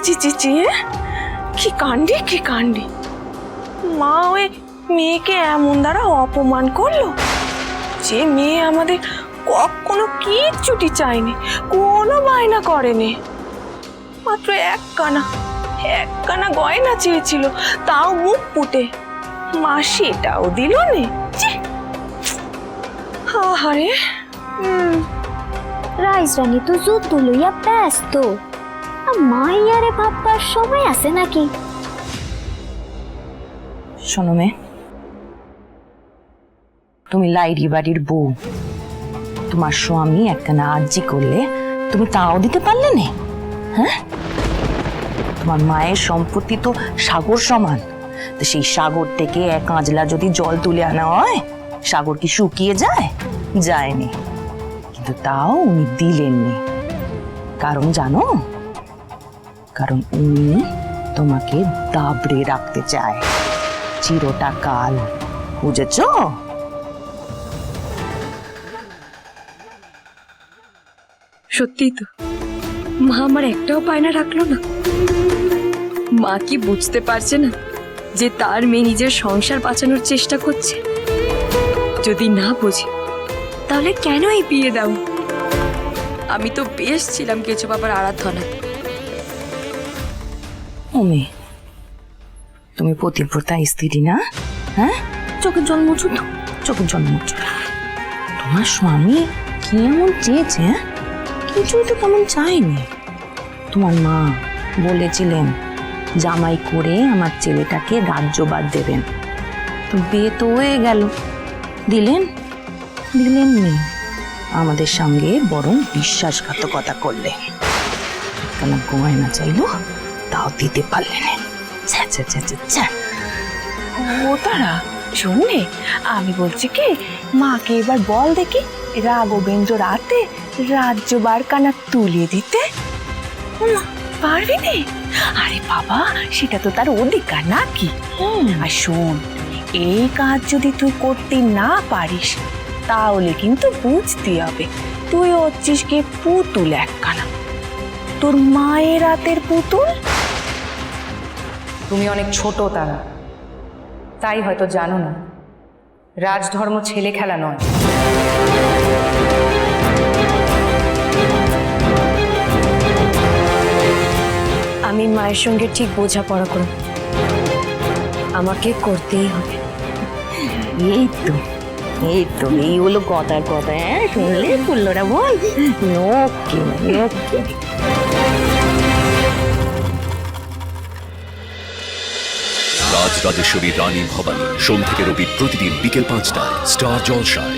চি চি চি, কি কাণ্ডি কি কাণ্ডি! মা ওই মেয়েকে এমন দ্বারা অপমান করলো যে মেয়ে আমাদের কখনো কিচ্ছুটি চায়নি, কোনো বায়না করেনি। মাত্র একখানা গয়না চেয়েছিল, তাও মুখ পুটে। মা সেটাও দিল নে। আহারে, রাইজরানী তো যুদ্ধ লইয়া ব্যস্ত, মাইয়ারে ভাববার সময় আছে নাকি? শোনো মে, তুমি লাইরি বাড়ির বউ, তোমার স্বামী একখানা আর্জি করলে তুমি তাও দিতে পারলে না? হ্যাঁ, তোমার মায়ের সম্পত্তি তো সাগর সমান, তো সেই সাগর থেকে এক আঁজলা যদি জল তুলে আনা হয়, সাগর কি শুকিয়ে যায়? যায়নি। কিন্তু তাও উনি দিলেননি। কারণ জানো? কারণ উনি তোমাকে দাবড়ে রাখতে চায় চিরটা কাল, বুঝেছ? সত্যি তো, মা আমার একটাও বায়না রাখলো না। মা কি বুঝতে পারছে না যে তার মেয়ে নিজের সংসার বাঁচানোর চেষ্টা করছে? যদি না বোঝে তাহলে কেন এই বিয়ে দাও? আমি তো বেশ ছিলাম কেঁচো বাবার আরাধনায়। ওমে, তুমি পতিব্রতা স্ত্রী না? হ্যাঁ, চোখের জল মুছো তো, চোখের জল মুছো। তোমার স্বামী কি এমন চেয়েছে? কিছুই তো তেমন চায়নি। তোমার মা বলেছিলেন জামাই করে আমার ছেলেটাকে রাজ্যবাদ দেবেন, তো বিয়ে তো হয়ে গেল। দিলেননি, আমাদের সঙ্গে বরং বিশ্বাসঘাতকতা করলে। কেন গয়না চাইলো, তাও দিতে পারলে না। ও তারা শুনলে, আমি বলছি কি, মাকে এবার বল দেখি রাঘবেন্দ্র রাতে রাজ্যবার কানা তুলিয়ে দিতে। পারবি নে? আরে বাবা, সেটা তো তার অধিকার নাকি? আর শোন, এই কাজ যদি তুই করতে না পারিস, তাহলে কিন্তু বুঝতে হবে তুই হচ্ছিস কি পুতুল একখানা, তোর মায়ের রাতের পুতুল। তুমি অনেক ছোট তারা, তাই হয়তো জানো না রাজধর্ম ছেলে খেলা নয়। আমি মায়ের সঙ্গে ঠিক বোঝাপড়া করব, আমাকে করতেই হবে। এই তো এই হলো কথার কথা। হ্যাঁ, শুনলে ফুল্লরা বল, ওকে ওকে। রাজ রাজেশ্বরী রানী ভবানী, সোম থেকে রবি প্রতিদিন বিকেল 5টায় স্টার জলসায়।